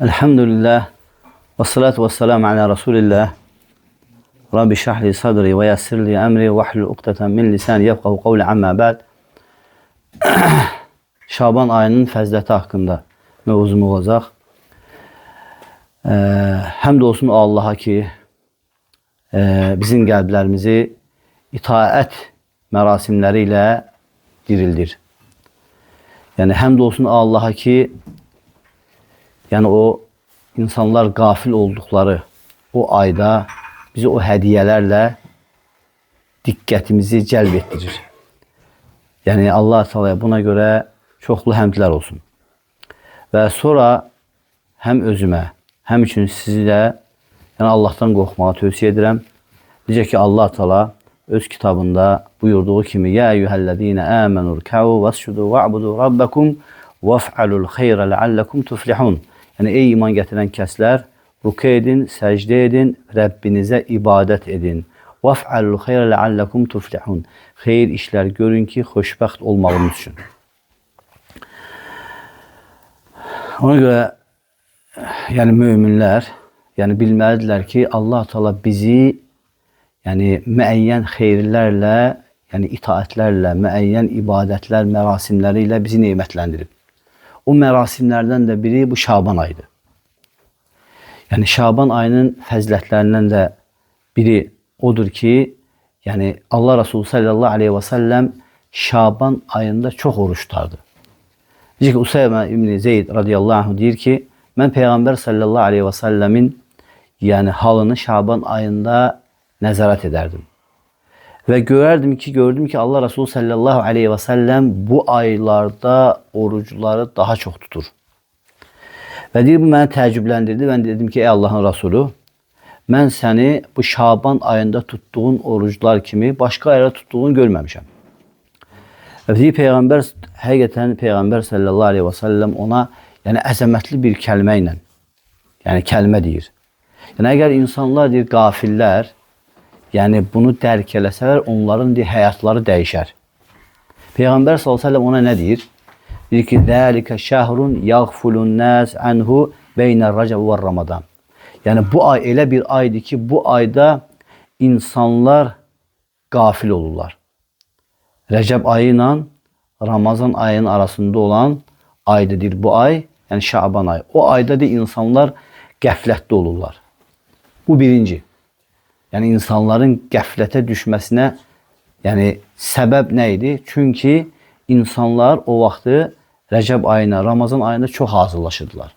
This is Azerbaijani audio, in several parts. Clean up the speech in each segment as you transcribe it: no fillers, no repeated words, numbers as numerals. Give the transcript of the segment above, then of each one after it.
Elhamdülillah ve salatu ve selamu ala Resulillah. Rabbi şahli sadri ve yassirli emri ve ahlul uqdeten min lisani yefqahu qavli amma ba'd. Şaban ayının fəziləti haqqında mövzum olacaq. Həmd olsun Allaha ki, bizim qəlblərimizi itaət mərasimləri ilə dirildir. Yəni, həmd olsun Allaha ki, yəni o insanlar qafil olduqları o ayda bizi o hədiyələrlə diqqətimizi cəlb etdirir. Yəni Allah Teala'ya buna görə çoxlu həmdlər olsun. Və sonra həm özümə, həm üçün sizi də yəni Allahdan qorxmağı tövsiyə edirəm. Necə ki Allah Teala öz kitabında buyurduğu kimi: "Ya eyyuhellezine amenu rka'u vescudu va'budu rabbakum vef'alul khayra leallekum tuflihun." Yəni ey iman gətirən kəslər, rükû edin, səcdə edin, Rəbbinizə ibadət edin. Vef'alul khayra leallekum tuflihun. Xeyir işlər görün ki, xoşbəxt olmağınız üçün. Ona görə yəni möminlər yəni bilməlidirlər ki, Allah Teala bizi yəni müəyyən xeyirlərlə, yəni itaətlərlə, müəyyən ibadətlər, mərasimləri ilə bizi nemətləndirib. O mərasimlərdən də biri bu Şaban ayıdır. Yəni Şaban ayının fəzilətlərindən də biri odur ki, yəni Allah Resulü sallallahu aleyhi ve sellem Şaban ayında çox oruç tutardı. Necə ki Useyme İbn Zeyd radiyallahu anh deyir ki, mən Peyğəmbər sallallahu aleyhi ve sellemin yəni halını Şaban ayında nəzarət edərdim. Və gördüm ki Allah Resulü sallallahu aleyhi ve sellem bu aylarda orucuları daha çox tutur. Və deyir, bu məni təəccübləndirdi. Mən dedim ki, ey Allahın Resulü, mən səni bu Şaban ayında tutduğun orucular kimi başqa ayda tutduğunu görməmişəm. Və deyir, həqiqətən Peyğəmbər sallallahu aleyhi ve sellem ona yəni əzəmətli bir kəlmə ilə, yəni kəlmə deyir. Yəni əgər insanlar deyir, qafillər, yəni bunu dərk eləsələr, onların deyir, həyatları dəyişər. Peyğəmbər sallallahu aleyhi ve sellem ona nə deyir? Deyir ki, "Zəlikə şəhrun yəğfulun nəs anhu beynər rəcəb və ramadan." Yəni bu ay elə bir aydır ki, bu ayda insanlar qafil olurlar. Rəcəb ayı ilə Ramazan ayının arasında olan aydır bu ay, yəni Şaban ayı. O ayda da insanlar qəflətdə olurlar. Bu birinci. Yəni insanların qəflətə düşməsinə yəni səbəb nə idi? Çünki insanlar o vaxtı Rəcəb ayına, Ramazan ayında çox hazırlaşırdılar.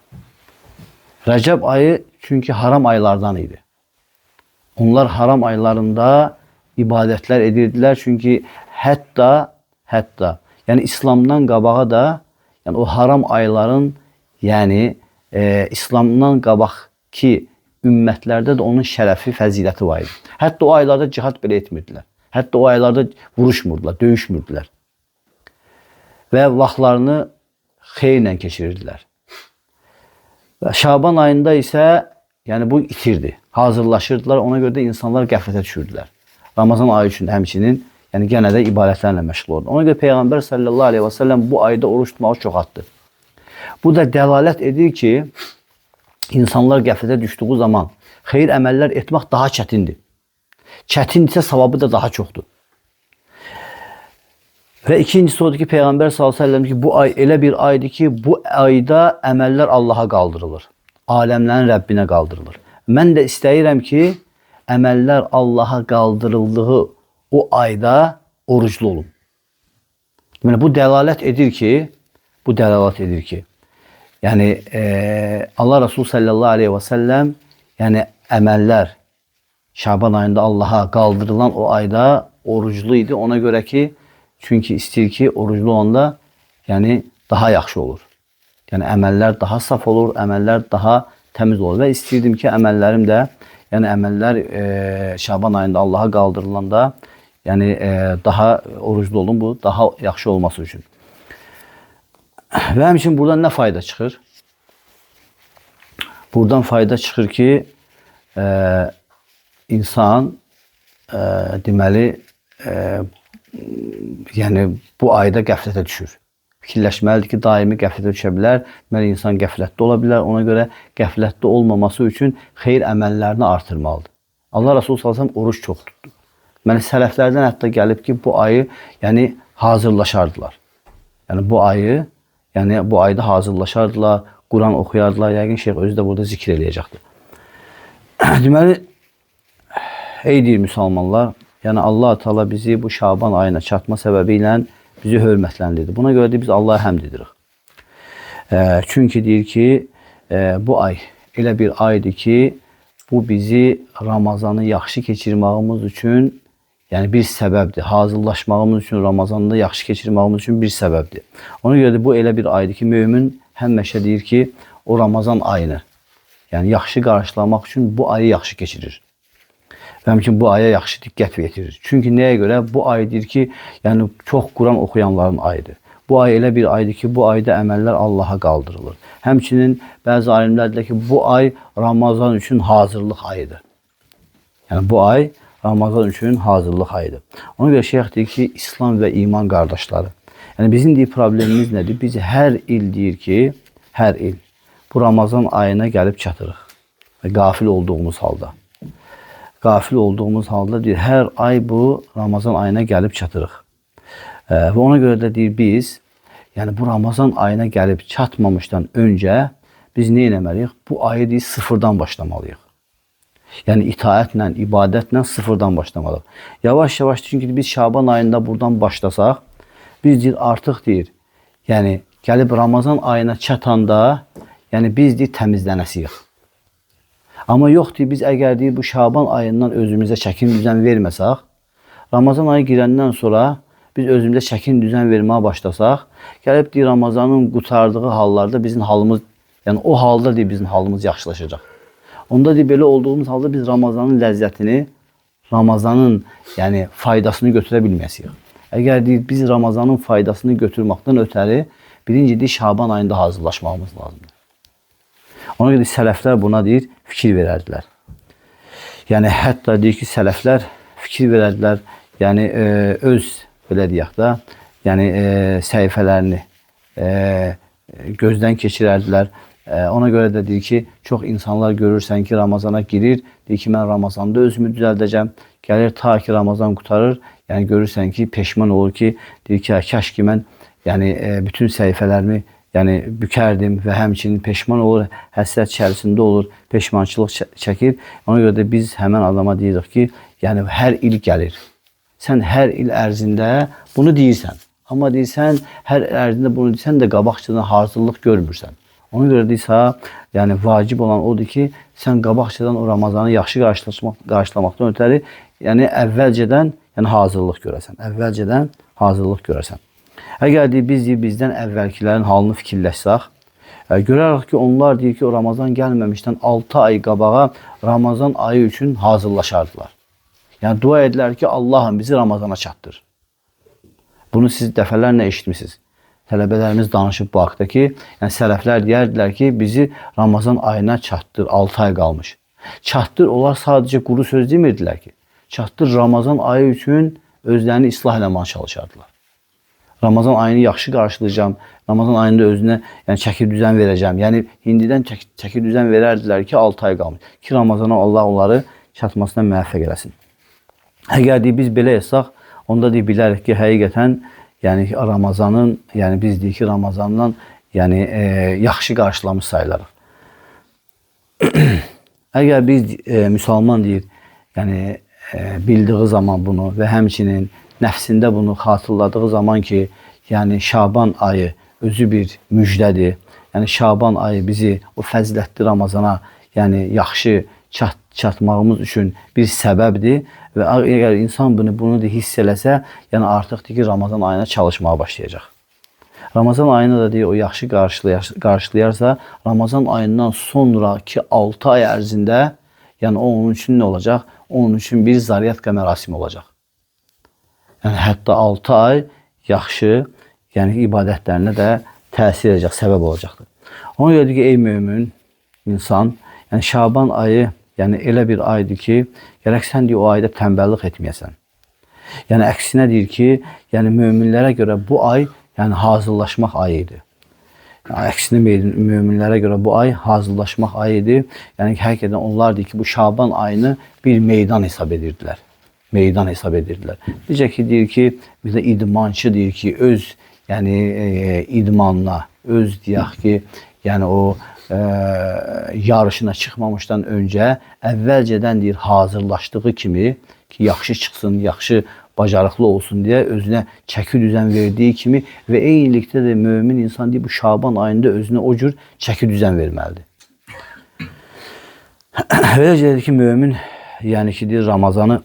Rəcəb ayı çünki haram aylardan idi. Onlar haram aylarında ibadətlər edirdilər. Çünki hətta yəni İslamdan qabağa da yəni o haram ayların yəni İslamdan qabaqki ümmətlərdə də onun şərəfi, fəziləti var idi. Hətta o aylarda cihad belə etmirdilər. Hətta o aylarda vuruşmurdular, döyüşmürdülər. Və vaxtlarını xeyirlə keçirirdilər. Və Şaban ayında isə yəni bu itirdi. Hazırlaşırdılar, ona görə də insanlar qəflətə düşürdülər. Ramazan ayı üçün həmçinin yəni yenə də ibadətlərlə məşğul oldu. Ona görə Peyğəmbər sallallahu aleyhi ve sellem bu ayda oruç tutmağı çox atdı. Bu da dəlalət edir ki, insanlar qəflətə düşdüyü zaman xeyir əməllər etmək daha çətindir. Çətindirsə savabı da daha çoxdur. Və ikincisi odur ki, Peyğəmbər sallallahu aleyhi ve sellem ki, bu ay elə bir aydır ki, bu ayda əməllər Allaha qaldırılır. Aləmlərin Rəbbinə qaldırılır. Mən də istəyirəm ki, əməllər Allaha qaldırıldığı o ayda oruclu olun. Yəni, bu dəlalət edir ki, yəni Allah Resulü sallallahu aleyhi ve sellem yəni əməllər Şaban ayında Allaha qaldırılan o ayda oruclu idi. Ona görə ki, çünki istəyir ki, oruclu olanda yəni daha yaxşı olur. Yəni əməllər daha saf olur, əməllər daha təmiz olur. Və istəyirdim ki, əməllərim də, yəni əməllər Şaban ayında Allaha qaldırılanda yəni daha oruclu olun, bu daha yaxşı olması üçün. Və həmçinin buradan nə fayda çıxır? Buradan fayda çıxır ki, insan deməli yəni bu ayda qəflətə düşür. fikirləşməlidir ki, daimi qəflətə düşə bilər. Deməli, insan qəflətdə ola bilər. Ona görə qəflətdə olmaması üçün xeyir əməllərini artırmalıdır. Allah Resulü sallallahu əleyhi və səlləm oruç çox tutdu. Deməli, sələflərdən hətta gəlib ki, bu ayı hazırlaşardılar. Bu ayda hazırlaşardılar, Quran oxuyardılar. Yəqin şeyx özü də burada zikr eləyəcəkdir. Deməli, ey deyir müsəlmanlar, Allah Teala bizi bu Şaban ayına çatma səbəbi ilə bizi hörmətləndirdi. Buna görə də biz Allah'a həmd edirik. Çünki deyir ki, bu ay elə bir aydır ki, bu bizi Ramazanı yaxşı keçirməyimiz üçün bir səbəbdir. Hazırlaşmağımız üçün, Ramazanında yaxşı keçirməyimiz üçün bir səbəbdir. Ona görə də bu elə bir aydır ki, mömin həmişə deyir ki, o Ramazan ayını yaxşı qarşılamaq üçün bu ayı yaxşı keçirir. Və həmçinin bu aya yaxşı diqqət yetirir. Çünki nəyə görə? Bu aydır ki, çox Quran oxuyanların ayıdır. Bu ay elə bir aydır ki, bu ayda əməllər Allaha qaldırılır. Həmçinin bəzi alimlər deyir ki, bu ay Ramazan üçün hazırlıq ayıdır. Bu ay Ramazan üçün hazırlıq ayıdır. Ona görə şeyx deyir ki, İslam və iman qardaşları. Bizim deyir problemimiz nədir? Biz hər il deyir ki, hər il bu Ramazan ayına gəlib çatırıq. Qafil olduğumuz halda. Qafil olduğumuz halda deyir, hər ay bu Ramazan ayına gəlib çatırıq. Və ona görə də deyir, biz bu Ramazan ayına gəlib çatmamışdan öncə biz nə etməliyik? Bu ayı deyir, sıfırdan başlamalıyıq. İtaətlə, ibadətlə sıfırdan başlamalıyıq. Yavaş-yavaş, çünki biz Şaban ayında buradan başlasaq, biz deyir, artıq deyir, gəlib Ramazan ayına çatanda, biz deyir, təmizlənəsiyik. Amma yox deyir, biz əgər deyir, bu Şaban ayından özümüzə çəkin düzən verməsək, Ramazan ayı girəndən sonra biz özümüzə çəkin düzən verməyə başlasaq, gəlib deyir, Ramazanın qutardığı hallarda bizim halımız, o halda deyir, bizim halımız yaxşılaşacaq. Onda deyir, belə olduğumuz halda biz Ramazanın ləzzətini, Ramazanın faydasını götürə bilməsiyik. Əgər deyir, biz Ramazanın faydasını götürməkdən ötəri, birinci deyir, Şaban ayında hazırlaşmamız lazımdır. Ona görə sələflər buna deyir, fikir verərdilər. Hətta deyir ki, sələflər fikir verərdilər, öz, belə deyək də, səhifələrini gözdən keçirərdilər. Ona görə də deyir ki, çox insanlar görürsən ki, Ramazana girir, deyir ki, mən Ramazanda özümü düzəldəcəm, gəlir ta ki, Ramazan qutarır, görürsən ki, peşman olur ki, deyir ki, kəş ki, mən bütün səhifələrimi bükərdim və həmçinin peşman olur, həsrət içərisində olur, peşmançılıq çəkir. Ona görə də biz həmən adama deyirik ki, hər il gəlir. Sən hər il ərzində bunu deyirsən. Amma deyirsən, hər il ərzində bunu deyirsən də qabaqcadan hazırlıq görmürsən. Ona görə deyirsə, vacib olan odur ki, sən qabaqcadan o Ramazanı yaxşı qarşılamaqdan ötəri, əvvəlcədən hazırlıq görəsən. Əvvəlcədən hazırlıq görəsən. Əgər deyir, biz bizdən əvvəlkilərin halını fikirləşsək, görərək ki, onlar deyir ki, o Ramazan gəlməmişdən 6 ay qabağa Ramazan ayı üçün hazırlaşardılar. Dua edilər ki, Allahım bizi Ramazana çatdır. Bunu siz dəfələrlə eşitmişsiniz. Tələbələrimiz danışıb bu haqda ki, sələflər deyərdilər ki, bizi Ramazan ayına çatdır, 6 ay qalmış. Çatdır, onlar sadəcə quru söz demirdilər ki, çatdır Ramazan ayı üçün özlərini islah eləməyə çalışardılar. Ramazan ayını yaxşı qarşılayacağım, Ramazan ayında özünə çəki düzən verəcəm. İndidən çəki düzən verərdilər ki, 6 ay qalmış. Ki, Ramazana Allah onları çatmasına müvəffəq eləsin. Əgər deyir, biz belə etsək, onda deyir, bilərik ki, həqiqətən Ramazanın, biz deyir ki, Ramazandan yaxşı qarşılamış sayılarıq. Əgər biz müsəlman deyir, bildiği zaman bunu və həmçinin nəfsində bunu xatırladığı zaman ki, Şaban ayı özü bir müjdədir. Şaban ayı bizi o fəzilətli Ramazana yaxşı çatmağımız üçün bir səbəbdir. Və əgər insan bunu hiss eləsə, artıq ki, Ramazan ayına çalışmağa başlayacaq. Ramazan ayını da deyir, o yaxşı qarşılayarsa, Ramazan ayından sonraki 6 ay ərzində, onun üçün nə olacaq? Onun üçün bir zariyatka mərasimi olacaq. Hətta 6 ay yaxşı, ibadətlərinə də təsir edəcək, səbəb olacaqdır. Ona görə ki, ey mömin insan, Şaban ayı elə bir aydır ki, gərək sən o ayda tənbəllik etməyəsən. Əksinə deyir ki, möminlərə görə bu ay yəni hazırlaşmaq ayıdır. Yəni, əksinə möminlərə görə bu ay hazırlaşmaq ayıdır. Yəni həqiqətən onlar deyir ki, bu Şaban ayını bir meydan hesab edirdilər. Meydan hesab edirdilər. Necə ki, deyir ki, bir də idmançı deyir ki, öz yəni idmanına, öz deyək ki, yəni o yarışına çıxmamışdan öncə əvvəlcədən deyir hazırlaşdığı kimi ki, yaxşı çıxsın, yaxşı bacarıqlı olsun deyə özünə çəki düzən verdiyi kimi və eynilikdə də mömin insan deyir bu Şaban ayında özünə o cür çəki düzən verməlidir. Beləcədir ki, mömin yəni ki, deyir Ramazanı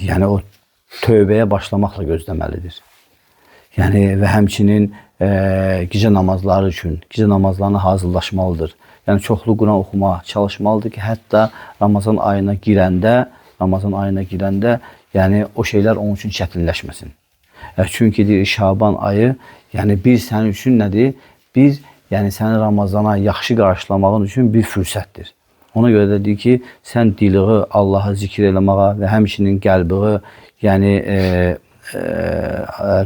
yəni o tövbəyə başlamaqla gözləməlidir. Yəni və həmçinin gecə namazları üçün, gecə namazlarına hazırlaşmalıdır. Yəni çoxlu Quran oxumağa çalışmalıdır ki, hətta Ramazan ayına girəndə, yəni o şeylər onun üçün çətinləşməsin. Çünki deyir Şaban ayı, yəni bir sənin üçün nədir? Bir, yəni səni Ramazana yaxşı qarşılamağın üçün bir fürsətdir. Ona görə də deyir ki, sən diliği Allahı zikr eləməyə və həmçinin qəlbiği, yəni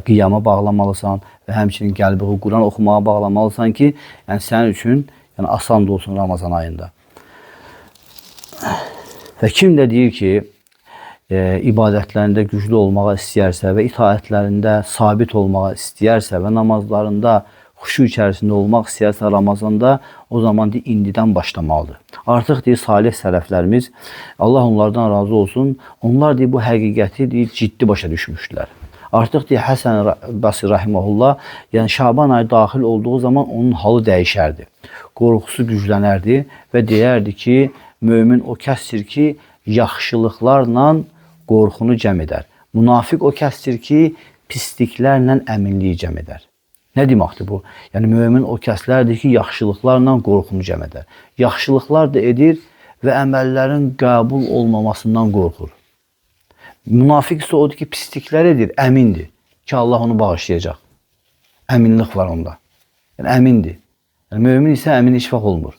qiyama bağlamalısan və həmçinin qəlbiği Quran oxumağa bağlamalısan ki, yəni sənin üçün yəni asan da olsun Ramazan ayında. Və kim də deyir ki, ibadətlərində güclü olmağa istəyərsə və itaətlərində sabit olmağa istəyərsə və namazlarında xuşu içərisində olmaq istəyərsə Ramazanda, o zaman deyir, indidən başlamalıdır. Artıq deyir, salih sələflərimiz, Allah onlardan razı olsun, onlar deyir, bu həqiqəti deyir, ciddi başa düşmüşdülər. Artıq deyir, Həsən Basri Rahiməhullah, yəni Şaban ayı daxil olduğu zaman onun halı dəyişərdi. Qorxusu güclənərdi və deyərdi ki, mömin o kəsdir ki, yaxşılıqlarla qorxunu cəm edər. Münafiq o kəsdir ki, pisliklərlə əminliyi cəm edər. Nə deməkdir bu? Yəni, mömin o kəslərdir ki, yaxşılıqlarla qorxunu cəm edər. Yaxşılıqlar da edir və əməllərin qəbul olmamasından qorxur. Münafiq isə odur ki, pisliklər edir, əmindir ki, Allah onu bağışlayacaq. Əminlik var onda. Yəni, əmindir. Yəni, mömin isə əmin heç vaxt olmur.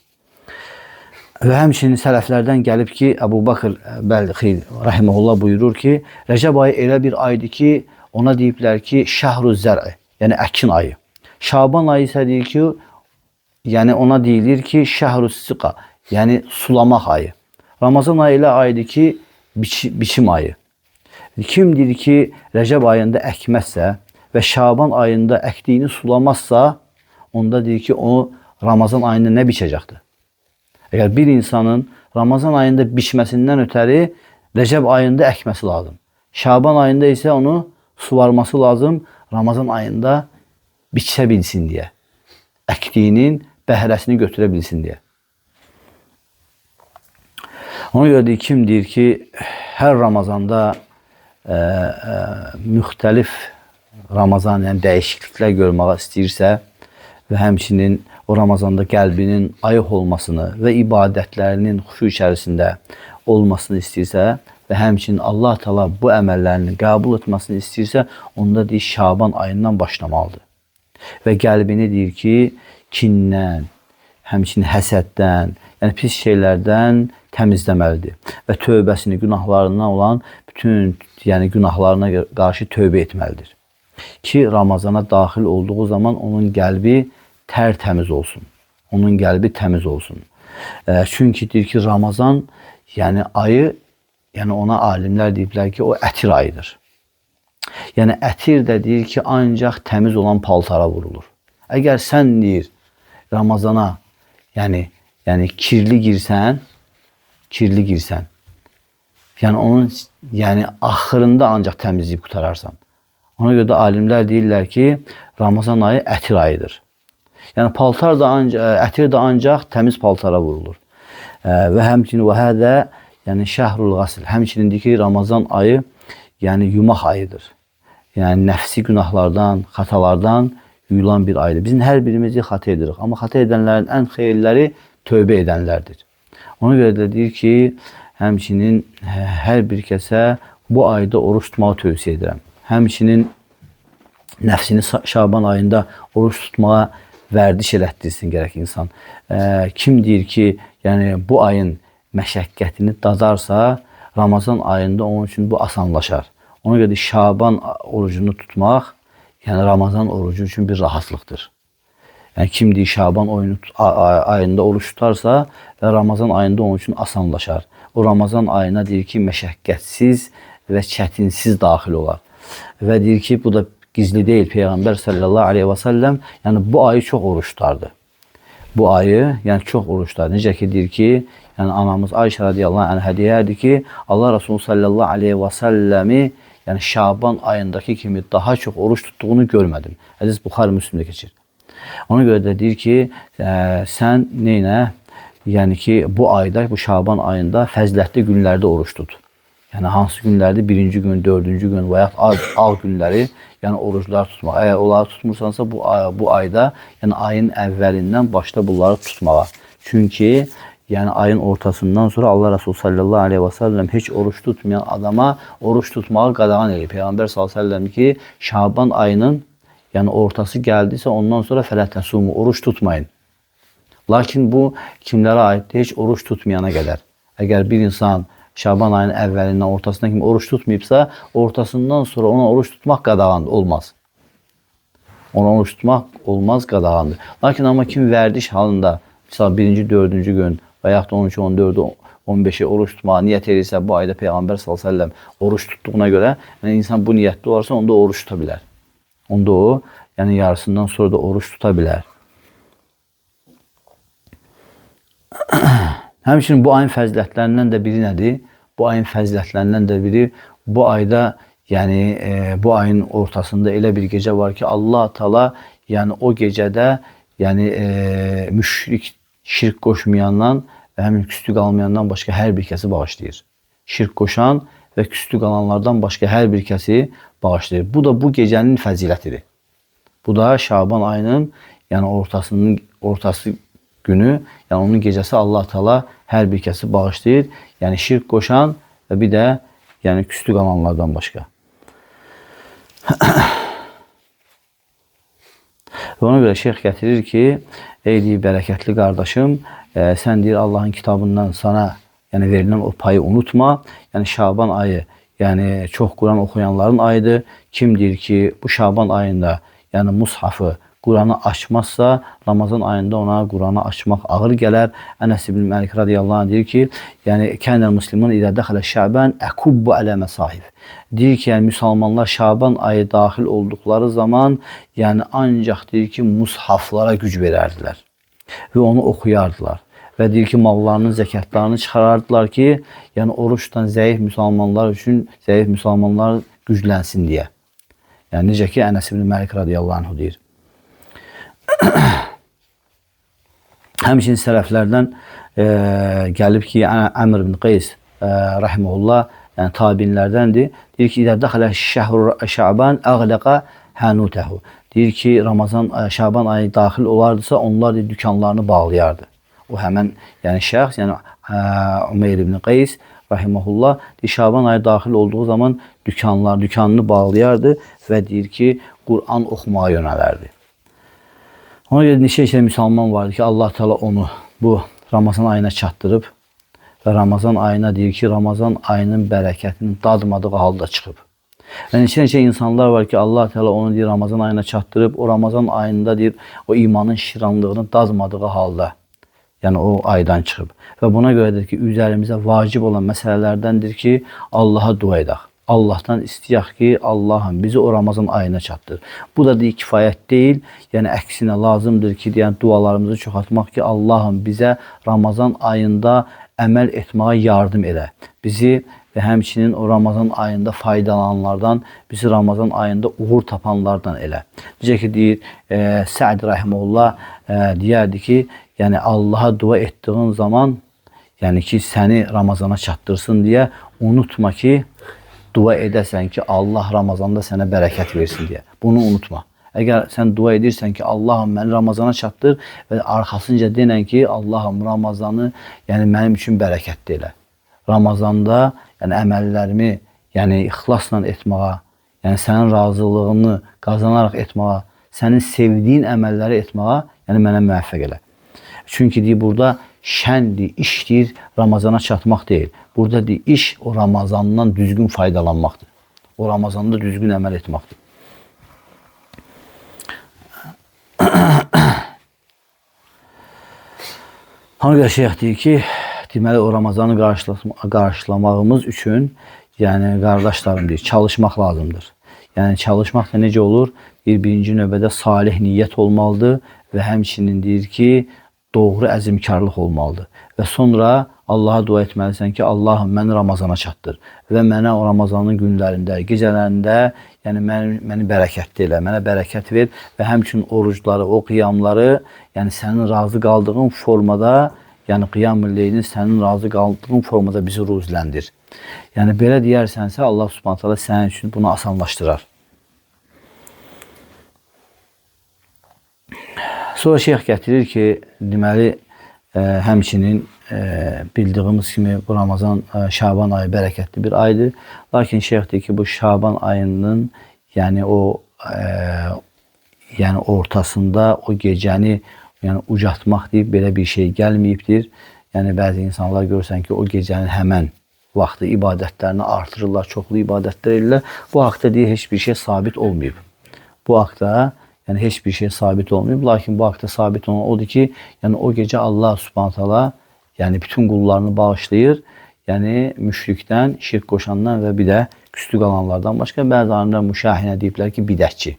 Və həmçinin sələflərdən gəlib ki, Əbu Bakır Bəlxi Rahiməhullah buyurur ki, Rəcəb ayı elə bir aydır ki, ona deyiblər ki, şəhru zər'i, yəni əkin ayı. Şaban ayı isə deyir ki, yəni ona deyilir ki, şəhru siqa, yəni sulamaq ayı. Ramazan ayı elə ayıdır ki, biçim ayı. Kim deyir ki, Rəcəb ayında əkməzsə və Şaban ayında əkdiyini sulamazsa, onda deyir ki, o Ramazan ayında nə biçəcəkdir? Əgər bir insanın Ramazan ayında biçməsindən ötəri Rəcəb ayında əkməsi lazım. Şaban ayında isə onu suvarması lazım, Ramazan ayında biçə bilsin deyə. Əkdiyinin bəhrəsini götürə bilsin deyə. Ona görə deyir, kim deyir ki, hər Ramazanda müxtəlif Ramazan, yəni dəyişikliklər görməyə istəyirsə və həmçinin o Ramazanda qəlbinin ayıq olmasını və ibadətlərinin xuşu içərisində olmasını istəyirsə və həmçinin Allah Teala bu əməllərini qəbul etməsini istəyirsə, onda deyir, Şaban ayından başlamalıdır. Və qəlbini deyir ki, kindən, həmçinin həsəddən, yəni pis şeylərdən təmizləməlidir. Və tövbəsini, günahlarından olan bütün günahlarına qarşı tövbə etməlidir. Ki, Ramazana daxil olduğu zaman onun qəlbi tərtəmiz olsun. Onun qəlbi təmiz olsun. Çünki deyir ki, Ramazan, yəni ayı, yəni ona alimlər deyiblər ki, o ətir ayıdır. Yəni ətir də deyir ki, ancaq təmiz olan paltara vurulur. Əgər sən deyir, Ramazana, yəni kirli girsən, yəni onun axırında ancaq təmizləyib qutararsan. Ona görə də alimlər deyirlər ki, Ramazan ayı ətir ayıdır. Yəni paltar da ətir də ancaq təmiz paltara vurulur. Və həmçinin və hədə, yəni şəhrul qasl, həmçinin deyir ki, Ramazan ayı yəni yumaq ayıdır. Yəni nəfsi günahlardan, xatalardan yuyulan bir ayıdır. Bizim hər birimizi xata edirik. Amma xata edənlərin ən xeyirləri tövbə edənlərdir. Ona görə də deyir ki, həmçinin hər bir kəsə bu ayda oruç tutmağı tövsiyə edirəm. Həmçinin nəfsini Şaban ayında oruç tutmağa vərdiş elətdirsin gərək insan. Kim deyir ki, yəni bu ayın məşəqqətini dadarsa, Ramazan ayında onun üçün bu asanlaşar. Ona görə də Şaban orucunu tutmaq, yəni Ramazan orucu üçün bir rahatlıqdır. Yəni kim deyir Şaban ayında oruç tutarsa və Ramazan ayında onun üçün asanlaşar. O Ramazan ayına deyir ki, məşəqqətsiz və çətinsiz daxil olar. Və deyir ki, bu da gizli deyil. Peyğəmbər sallallahu aleyhi və səlləm yəni bu ayı çox oruç tutardı. Bu ayı yəni çox oruç tutardı. Necə ki deyir ki, yəni anamız Ayşə radiyallahu anhə deyərdi ki, Allah Resulü sallallahu aleyhi və səlləmi yəni Şaban ayındakı kimi daha çox oruç tutduğunu görmədim. Hədis Buxari Müslimdə keçir. Ona görə də deyir ki, sən neynə? Yəni ki, bu ayda, bu Şaban ayında fəzilətli günlərdə oruç tut. Yəni hansı günlərdə? Birinci gün, dördüncü gün və ya ağ günləri yəni oruclar tutmaq. Əgər onları tutmursansa bu ayda yəni ayın əvvəlindən başla bunları tutmağa. Çünki yəni ayın ortasından sonra Allah Resulü sallallahu aleyhi və səlləm heç oruç tutmayan adama oruç tutmağı qadağan edir. Peyğəmbər sallallahu aleyhi və səlləm ki, Şaban ayının yəni ortası gəldisə ondan sonra fələtəsumu, oruç tutmayın. Lakin bu kimlərə aiddir? Heç oruç tutmayana qədər. Əgər bir insan Şaban ayının əvvəlindən ortasına kimi oruç tutmayıbsa, ortasından sonra ona oruç tutmaq qadağandır, olmaz. Ona oruç tutmaq olmaz, qadağandır. Lakin amma kim vərdiş halında, misal birinci, dördüncü gün və yaxud da 13, 14, 15-i oruç tutmağa niyyət edirsə, bu ayda Peyğəmbər sallallahu əleyhi və səlləm oruç tutduğuna görə, yəni insan bu niyyətli olarsa, onda oruç tuta bilər. Onda o, yəni yarısından sonra da oruç tuta bilər. Həmçinin bu ayın fəzilətlərindən də biri nədir? Bu ayın fəzilətlərindən də biri, bu ayda, yəni bu ayın ortasında elə bir gecə var ki, Allah Taala yəni o gecədə, yəni müşrik, şirk qoşmayandan və həmin küstü qalmayandan başqa hər bir kəsi bağışlayır. Şirk qoşan və küstü qalanlardan başqa hər bir kəsi bağışlayır. Bu da bu gecənin fəzilətidir. Bu da Şaban ayının yəni ortası günü, yəni onun gecəsi Allah Taala hər bir kəsi bağışlayır. Yəni şirk qoşan və bir də yəni küstü qalanlardan başqa. Və ona görə şeyx gətirir ki, ey deyir bərəkətli qardaşım, sən deyir Allahın kitabından sana yəni verilən o payı unutma. Yəni Şaban ayı, yəni çox Quran oxuyanların ayıdır. Kim deyir ki, bu Şaban ayında yəni mushafı, Quranı açmazsa, Ramazan ayında ona Quranı açmaq ağır gələr. Ənəs ibn Məlik radiyallahu anh deyir ki, yəni kənəl muslimun idə dəxələ Şaban əkubbu alə məsahif. Deyir ki, yəni müsəlmanlar Şaban ayı daxil olduqları zaman, yəni ancaq deyir ki, mushaflara güc verərdilər və onu oxuyardılar. Və deyir ki, mallarının zəkatlarını çıxarardılar ki, yəni oruçdan zəif müsəlmanlar üçün, zəif müsəlmanlar güclənsin deyə. Yəni necə ki, Ənəs ibn Məlik radiyallahu anh deyir. Həmçinin sələflərdən gəlib ki, Əmr ibn Qeys rəhməhullah, yəni tabinlərdəndir. Deyir ki, idə dəxələ şəhr Şaban əğləqə hənutəhu. Deyir ki, Şaban ayı daxil olardısa, onlar dükanlarını bağlayardı. O həmən yəni şəxs, yəni Umeyr ibn Qeys rəhməhullah, deyir, Şaban ayı daxil olduğu zaman dükanını bağlayardı və deyir ki, Quran oxumağa yönələrdi. Ona görə neçə müsəlman vardı ki, Allah Teala onu bu Ramazan ayına çatdırıb və Ramazan ayına deyir ki, Ramazan ayının bərəkətini dadmadığı halda çıxıb. Və neçə insanlar var ki, Allah Teala onu deyir Ramazan ayına çatdırıb, o Ramazan ayında deyir o imanın şiranlığını dadmadığı halda, yəni o aydan çıxıb. Və buna görədir ki, üzərimizə vacib olan məsələlərdəndir ki, Allaha dua edək. Allahdan istəyək ki, Allahım bizi o Ramazan ayına çatdır. Bu da deyir, kifayət deyil. Yəni əksinə lazımdır ki, yəni dualarımızı çoxaltmaq ki, Allahım bizə Ramazan ayında əməl etməyə yardım elə. Bizi və həmçinin o Ramazan ayında faydalananlardan, bizi Ramazan ayında uğur tapanlardan elə. Necə ki, deyir, Sə'd rəhməhullah deyərdi ki, yəni Allaha dua etdiğin zaman, yəni ki, səni Ramazana çatdırsın deyə unutma ki, dua edəsən ki, Allah Ramazanda sənə bərəkət versin deyə. Bunu unutma. Əgər sən dua edirsən ki, Allahım məni Ramazana çatdır və arxasınca denən ki, Allahım Ramazanı yəni mənim üçün bərəkətli elə. Ramazanda yəni əməllərimi yəni ixlasla etməyə, yəni sənin razılığını qazanaraq etməyə, sənin sevdiyin əməlləri etməyə, yəni mənə müvəffəq elə. Çünki deyir, burada şəndir, işdir, Ramazana çatmaq deyil. Burada deyir, iş o Ramazandan düzgün faydalanmaqdır. o Ramazanda düzgün əməl etməkdir. Hangi şeyh deyir ki, deməli o Ramazanı qarşılamağımız üçün, yəni qardaşlarım deyir, çalışmaq lazımdır. Yəni çalışmaq da necə olur? Birinci növbədə salih niyyət olmalıdır və həmçinin deyir ki, doğru əzmkarlıq olmalıdır. Və sonra Allaha dua etməlisən ki, Allahım məni Ramazana çatdır və mənə o Ramazanın günlərində, gecələrində, yəni məni bərəkətli elə, mənə bərəkət ver və həmçinin orucları, o qiyamları, yəni sənin razı qaldığın formada, yəni qiyam-ı leylin sənin razı qaldığın formada bizi ruzləndir. Yəni belə deyərsənsə Allah Subhanahu taala sənin üçün bunu asanlaşdırar. Sonra şeyx gətirir ki, deməli həmçinin bildiyimiz kimi bu Ramazan, Şaban ayı bərəkətli bir aydır. Lakin şeyx deyir ki, bu Şaban ayının yəni o yəni ortasında o gecəni yəni ucatmaq deyib belə bir şey gəlməyibdir. Yəni bəzi insanlar görürsən ki, o gecənin həmən vaxtı ibadətlərini artırırlar, çoxlu ibadətlər edirlər. Bu haqda deyir heç bir şey sabit olmayıb. Bu haqda yəni heç bir şey sabit olmayıb. Lakin bu haqda sabit olan odur ki, yəni o gecə Allah Subhanahu taala yəni bütün qullarını bağışlayır. Yəni müşrikdən, şirk qoşandan və bir də küstü qalanlardan başqa. Bəzi alimlər müşahinə deyiblər ki, bidətçi.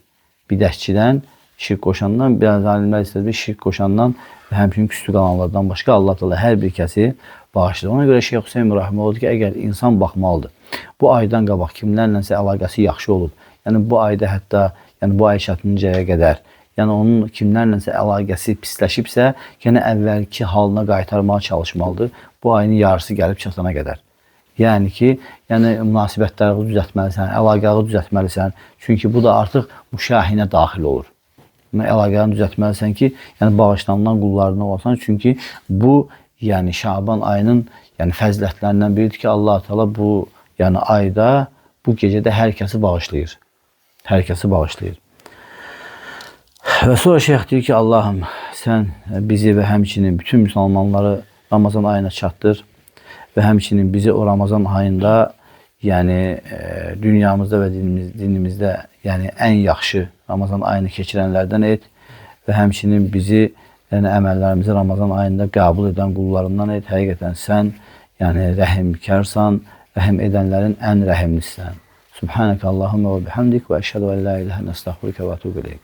Bidətçidən, şirk qoşandan, bəzi alimlər istədir şirk qoşandan və həmçinin küstü qalanlardan başqa Allah Teala hər bir kəsi bağışlayır. Ona görə Şeyx Hüseyn Rahimehullah ki, əgər insan baxmalıdır, bu aydan qabaq kimlərləsə əlaqəsi yaxşı olub, yəni bu ayda hətta yəni bu ay çatıncayə qədər, yəni onun kimlərləsə əlaqəsi pisləşibsə, yenə əvvəlki halına qaytarmağa çalışmalıdır. Bu ayın yarısı gəlib çatana qədər. Yəni ki, yəni münasibətləri düzəltməlisən, əlaqəni düzəltməlisən. Çünki bu da artıq müşahinə daxil olur. Əlaqəni düzəltməlisən ki, yəni bağışlanılan qullarına olasan. Çünki bu yəni Şaban ayının yəni fəzilətlərindən biridir ki, Allah Teala bu yəni ayda, bu gecədə hər kəsi bağışlayır. Hər kəsi bağışlayır. Və sonra şeyx deyir ki, Allahım sən bizi və həmçinin bütün müsəlmanları Ramazan ayına çatdır və həmçinin bizi o Ramazan ayında yəni dünyamızda və dinimizdə yəni ən yaxşı Ramazan ayını keçirənlərdən et və həmçinin bizi yəni əməllərimizi Ramazan ayında qəbul edən qullarından et. Həqiqətən sən yəni rəhimkarsan, rəhim edənlərin ən rəhimlisən. Subhanəkə Allahumma və bihamdik və əşhədu ən la ilahə illə estəğfiruke və etûbü ileyk.